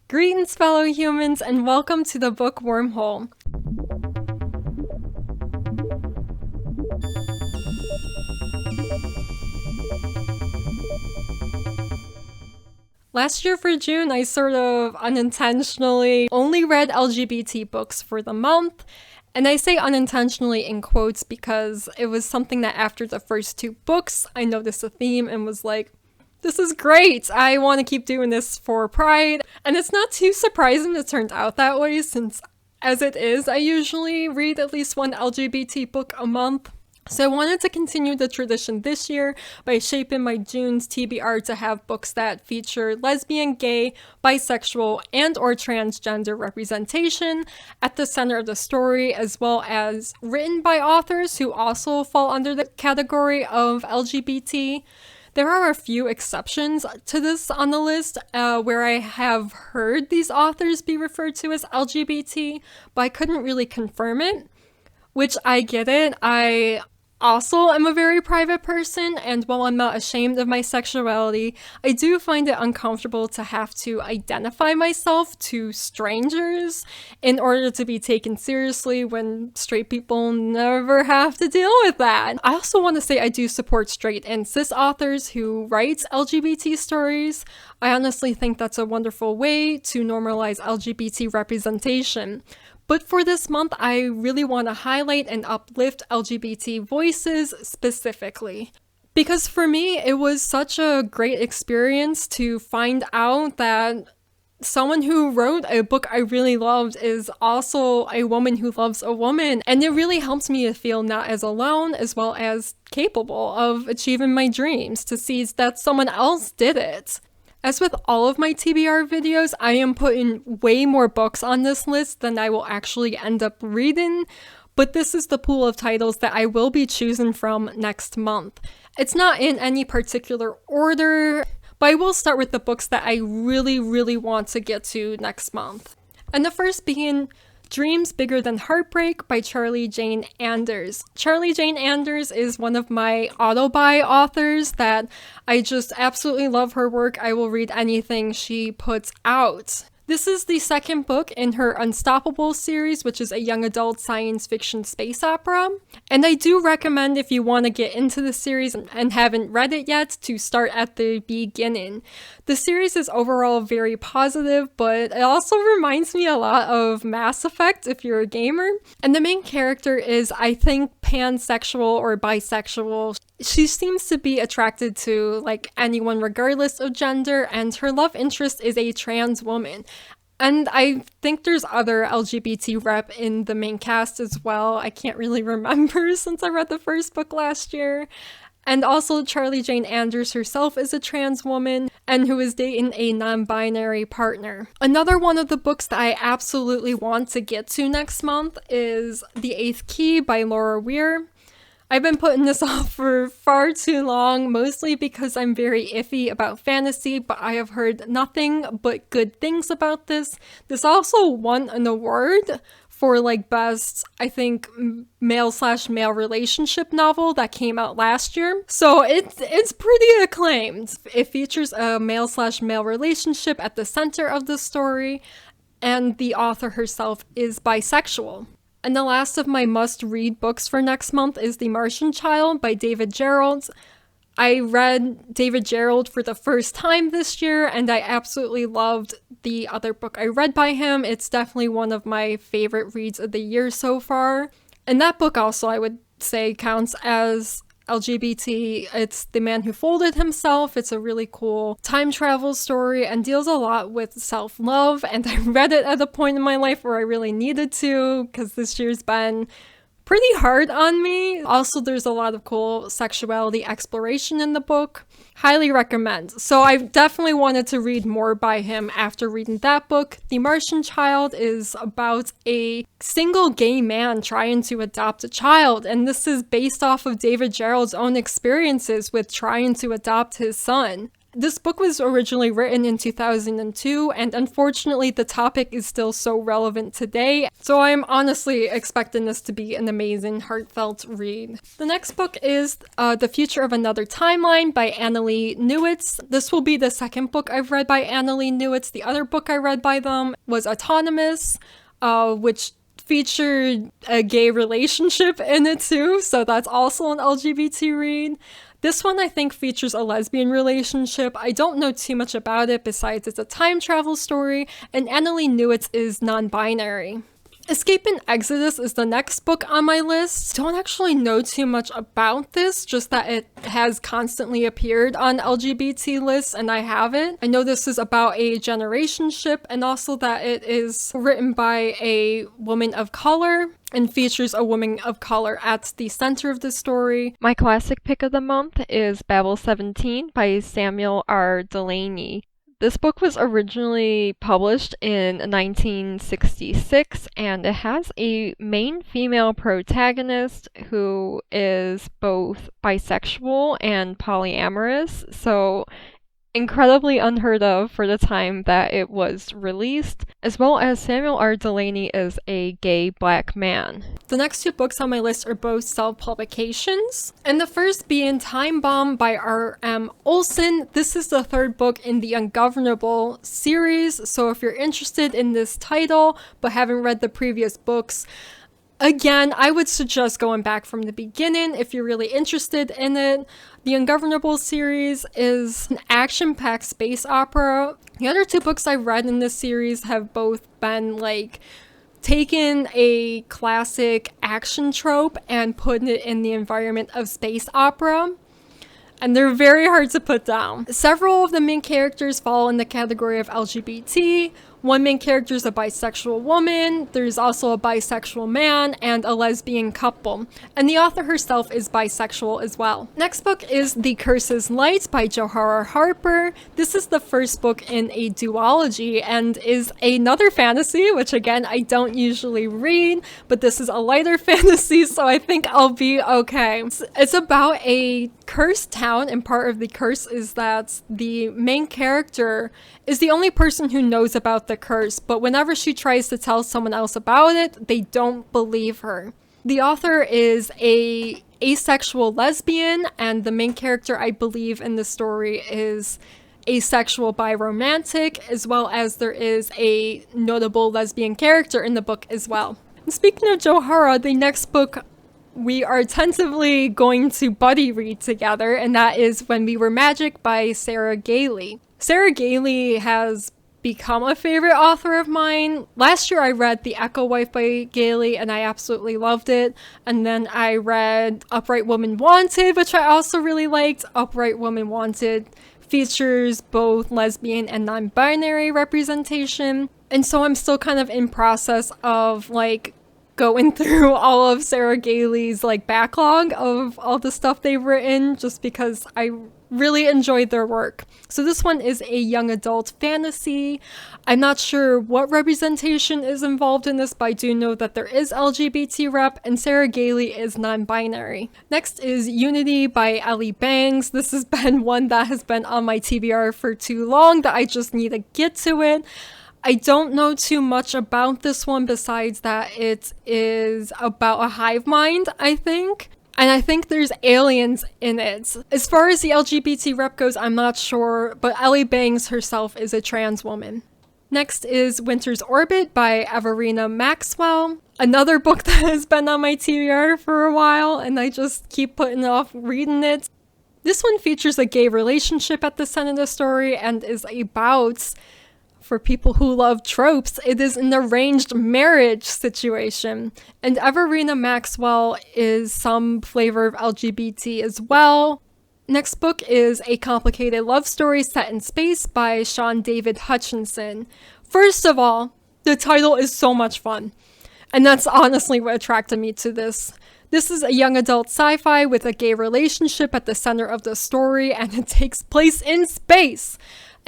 Greetings, fellow humans, and welcome to the Book Wormhole. Last year for June, I sort of unintentionally only read LGBT books for the month. And I say unintentionally in quotes because it was something that after the first two books, I noticed a theme and was like, this is great! I want to keep doing this for Pride. And it's not too surprising it turned out that way since, as it is, I usually read at least one LGBT book a month. So I wanted to continue the tradition this year by shaping my June's TBR to have books that feature lesbian, gay, bisexual, and or transgender representation at the center of the story, as well as written by authors who also fall under the category of LGBT. There are a few exceptions to this on the list where I have heard these authors be referred to as LGBT, but I couldn't really confirm it, which I get it. I also am a very private person, and while I'm not ashamed of my sexuality, I do find it uncomfortable to have to identify myself to strangers in order to be taken seriously when straight people never have to deal with that. I also want to say I do support straight and cis authors who write LGBT stories. I honestly think that's a wonderful way to normalize LGBT representation. But for this month, I really want to highlight and uplift LGBT voices specifically. Because for me, it was such a great experience to find out that someone who wrote a book I really loved is also a woman who loves a woman. And it really helps me to feel not as alone, as well as capable of achieving my dreams, to see that someone else did it. As with all of my TBR videos, I am putting way more books on this list than I will actually end up reading, but this is the pool of titles that I will be choosing from next month. It's not in any particular order, but I will start with the books that I really want to get to next month. And the first being Dreams Bigger Than Heartbreak by Charlie Jane Anders. Charlie Jane Anders is one of my auto-buy authors that I just absolutely love her work. I will read anything she puts out. This is the second book in her Unstoppable series, which is a young adult science fiction space opera. And I do recommend, if you want to get into the series and haven't read it yet, to start at the beginning. The series is overall very positive, but it also reminds me a lot of Mass Effect if you're a gamer. And the main character is, I think, pansexual or bisexual. She seems to be attracted to anyone regardless of gender, and her love interest is a trans woman. And I think there's other LGBT rep in the main cast as well. I can't really remember since I read the first book last year. And also Charlie Jane Anders herself is a trans woman and who is dating a non-binary partner. Another one of the books that I absolutely want to get to next month is The Eighth Key by Laura Weir. I've been putting this off for far too long, mostly because I'm very iffy about fantasy, but I have heard nothing but good things about this. This also won an award for best, I think, male/male relationship novel that came out last year. So it's pretty acclaimed. It features a male/male relationship at the center of the story, and the author herself is bisexual. And the last of my must-read books for next month is The Martian Child by David Gerrold. I read David Gerrold for the first time this year, and I absolutely loved the other book I read by him. It's definitely one of my favorite reads of the year so far. And that book also, I would say, counts as LGBT. It's The Man Who Folded Himself. It's a really cool time travel story and deals a lot with self-love, and I read it at a point in my life where I really needed to, because this year's been pretty hard on me. Also, there's a lot of cool sexuality exploration in the book. Highly recommend. So I definitely wanted to read more by him after reading that book. The Martian Child is about a single gay man trying to adopt a child, and this is based off of David Gerrold's own experiences with trying to adopt his son. This book was originally written in 2002, and unfortunately the topic is still so relevant today, so I'm honestly expecting this to be an amazing, heartfelt read. The next book is The Future of Another Timeline by Annalee Newitz. This will be the second book I've read by Annalee Newitz. The other book I read by them was Autonomous, which featured a gay relationship in it too, so that's also an LGBT read. This one I think features a lesbian relationship. I don't know too much about it besides it's a time travel story, and Annalee Newitz is non-binary. Escape and Exodus is the next book on my list. Don't actually know too much about this, just that it has constantly appeared on LGBT lists and I have it. I know this is about a generationship and also that it is written by a woman of color and features a woman of color at the center of the story. My classic pick of the month is Babel 17 by Samuel R. Delaney. This book was originally published in 1966, and it has a main female protagonist who is both bisexual and polyamorous, so incredibly unheard of for the time that it was released, as well as Samuel R. Delaney is a gay black man. The next two books on my list are both self-publications, and the first being Time Bomb by R.M. Olson. This is the third book in the Ungovernable series, so if you're interested in this title but haven't read the previous books, again, I would suggest going back from the beginning if you're really interested in it. The Ungovernable series is an action-packed space opera. The other two books I read in this series have both been like taking a classic action trope and putting it in the environment of space opera. And they're very hard to put down. Several of the main characters fall in the category of LGBT. One main character is a bisexual woman, there's also a bisexual man, and a lesbian couple. And the author herself is bisexual as well. Next book is The Curse's Light by Johara Harper. This is the first book in a duology and is another fantasy, which again, I don't usually read, but this is a lighter fantasy, so I think I'll be okay. It's about a cursed town, and part of the curse is that the main character is the only person who knows about the curse, but whenever she tries to tell someone else about it, they don't believe her. The author is a asexual lesbian, and the main character, I believe, in the story is asexual biromantic, as well as there is a notable lesbian character in the book as well. And speaking of Johara, the next book we are tentatively going to buddy read together, and that is When We Were Magic by Sarah Gailey. Sarah Gailey has become a favorite author of mine. Last year I read The Echo Wife by Gailey and I absolutely loved it. And then I read Upright Woman Wanted, which I also really liked. Upright Woman Wanted features both lesbian and non-binary representation. And so I'm still kind of in process of like going through all of Sarah Gailey's like backlog of all the stuff they've written, just because I really enjoyed their work. So this one is a young adult fantasy. I'm not sure what representation is involved in this, but I do know that there is LGBT rep, and Sarah Gailey is non-binary. Next is Unity by Ellie Bangs. This has been one that has been on my TBR for too long that I just need to get to it. I don't know too much about this one besides that it is about a hive mind, I think. And I think there's aliens in it. As far as the LGBT rep goes, I'm not sure, but Ellie Bangs herself is a trans woman. Next is Winter's Orbit by Everina Maxwell. Another book that has been on my TBR for a while, and I just keep putting off reading it. This one features a gay relationship at the center of the story and is about, for people who love tropes, it is an arranged marriage situation. And Everina Maxwell is some flavor of LGBT as well. Next book is A Complicated Love Story Set in Space by Sean David Hutchinson. First of all, the title is so much fun. And that's honestly what attracted me to this. This is a young adult sci-fi with a gay relationship at the center of the story, and it takes place in space.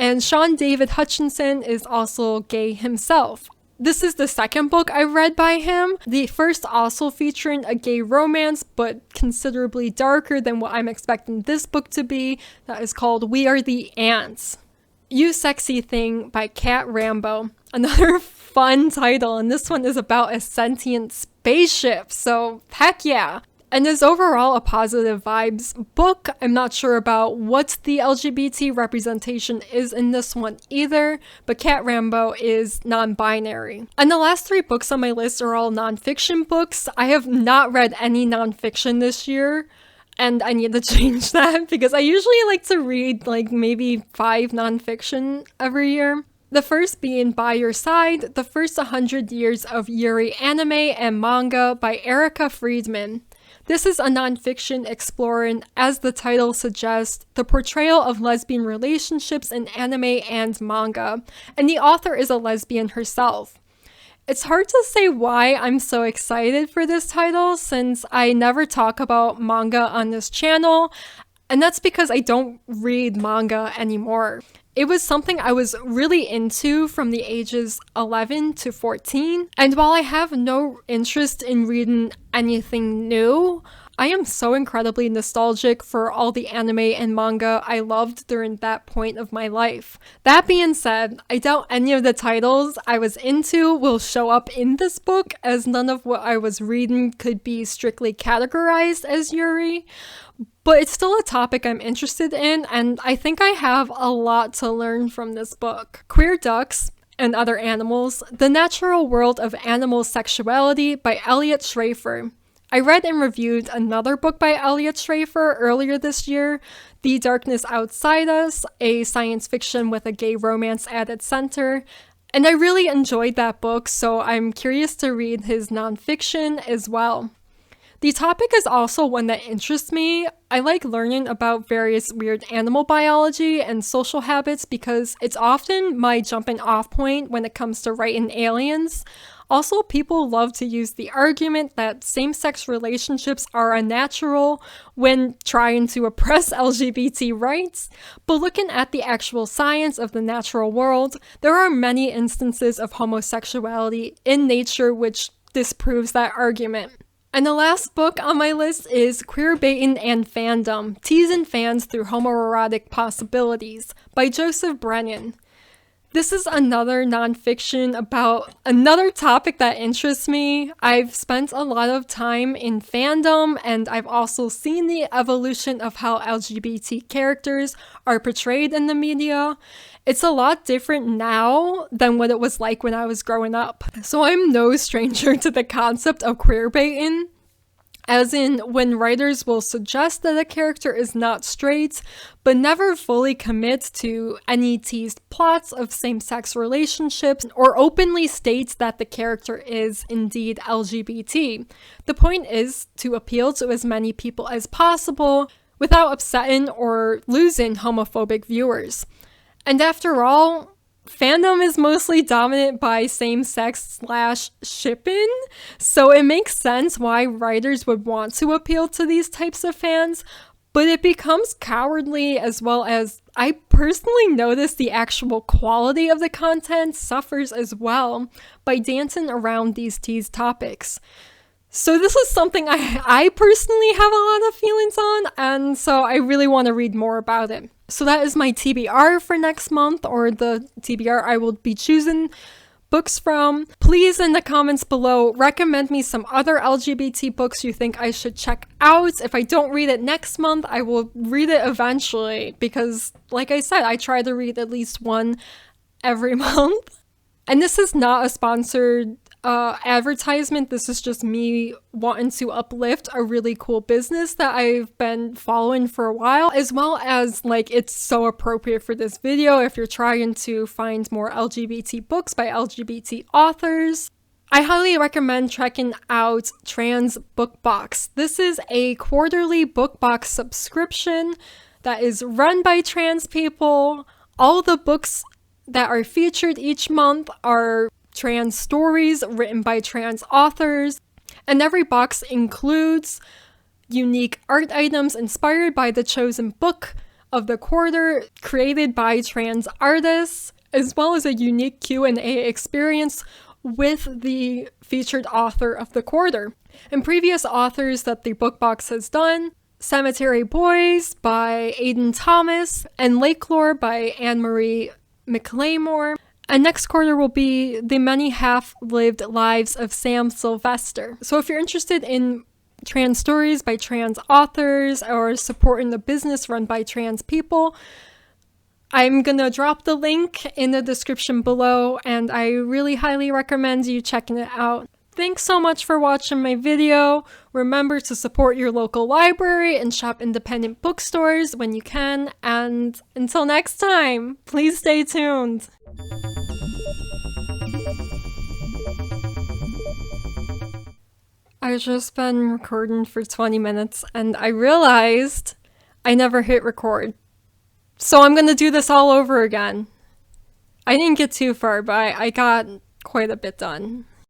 And Sean David Hutchinson is also gay himself. This is the second book I read by him. The first also featuring a gay romance, but considerably darker than what I'm expecting this book to be. That is called We Are the Ants. You Sexy Thing by Cat Rambo. Another fun title, and this one is about a sentient spaceship, so heck yeah. And is overall a positive vibes book. I'm not sure about what the LGBT representation is in this one either, but Cat Rambo is non-binary. And the last 3 books on my list are all nonfiction books. I have not read any nonfiction this year, and I need to change that because I usually like to read like maybe 5 nonfiction every year. The first being By Your Side, the first 100 years of Yuri anime and manga by Erica Friedman. This is a nonfiction exploring, as the title suggests, the portrayal of lesbian relationships in anime and manga, and the author is a lesbian herself. It's hard to say why I'm so excited for this title since I never talk about manga on this channel, and that's because I don't read manga anymore. It was something I was really into from the ages 11 to 14, and while I have no interest in reading anything new, I am so incredibly nostalgic for all the anime and manga I loved during that point of my life. That being said, I doubt any of the titles I was into will show up in this book, as none of what I was reading could be strictly categorized as Yuri. But it's still a topic I'm interested in, and I think I have a lot to learn from this book. Queer Ducks and Other Animals, The Natural World of Animal Sexuality by Elliot Schrafer. I read and reviewed another book by Elliot Schrafer earlier this year, The Darkness Outside Us, a science fiction with a gay romance at its center, and I really enjoyed that book, so I'm curious to read his nonfiction as well. The topic is also one that interests me. I like learning about various weird animal biology and social habits because it's often my jumping off point when it comes to writing aliens. Also, people love to use the argument that same-sex relationships are unnatural when trying to oppress LGBT rights, but looking at the actual science of the natural world, there are many instances of homosexuality in nature which disproves that argument. And the last book on my list is Queerbaiting and Fandom, Teasing Fans Through Homoerotic Possibilities by Joseph Brennan. This is another nonfiction about another topic that interests me. I've spent a lot of time in fandom, and I've also seen the evolution of how LGBT characters are portrayed in the media. It's a lot different now than what it was like when I was growing up. So I'm no stranger to the concept of queerbaiting. As in, when writers will suggest that a character is not straight, but never fully commit to any teased plots of same-sex relationships, or openly states that the character is indeed LGBT. The point is to appeal to as many people as possible without upsetting or losing homophobic viewers. And after all, fandom is mostly dominant by same-sex/shipping, so it makes sense why writers would want to appeal to these types of fans, but it becomes cowardly, as well as I personally notice the actual quality of the content suffers as well by dancing around these teased topics. So this is something I personally have a lot of feelings on, and so I really want to read more about it. So that is my TBR for next month, or the TBR I will be choosing books from. Please, in the comments below, recommend me some other LGBT books you think I should check out. If I don't read it next month, I will read it eventually, because like I said, I try to read at least one every month. And this is not a sponsored advertisement. This is just me wanting to uplift a really cool business that I've been following for a while, as well as like it's so appropriate for this video if you're trying to find more LGBT books by LGBT authors. I highly recommend checking out Trans Book Box. This is a quarterly book box subscription that is run by trans people. All the books that are featured each month are trans stories written by trans authors, and every box includes unique art items inspired by the chosen book of the quarter created by trans artists, as well as a unique Q&A experience with the featured author of the quarter. And previous authors that the book box has done: Cemetery Boys by Aidan Thomas and Lake Lore by Anne-Marie McLemore. And next quarter will be The Many Half-Lived Lives of Sam Sylvester. So if you're interested in trans stories by trans authors or supporting the business run by trans people, I'm gonna drop the link in the description below, and I really highly recommend you checking it out. Thanks so much for watching my video. Remember to support your local library and shop independent bookstores when you can, and until next time, please stay tuned. I've just been recording for 20 minutes and I realized I never hit record. So I'm gonna do this all over again. I didn't get too far, but I got quite a bit done.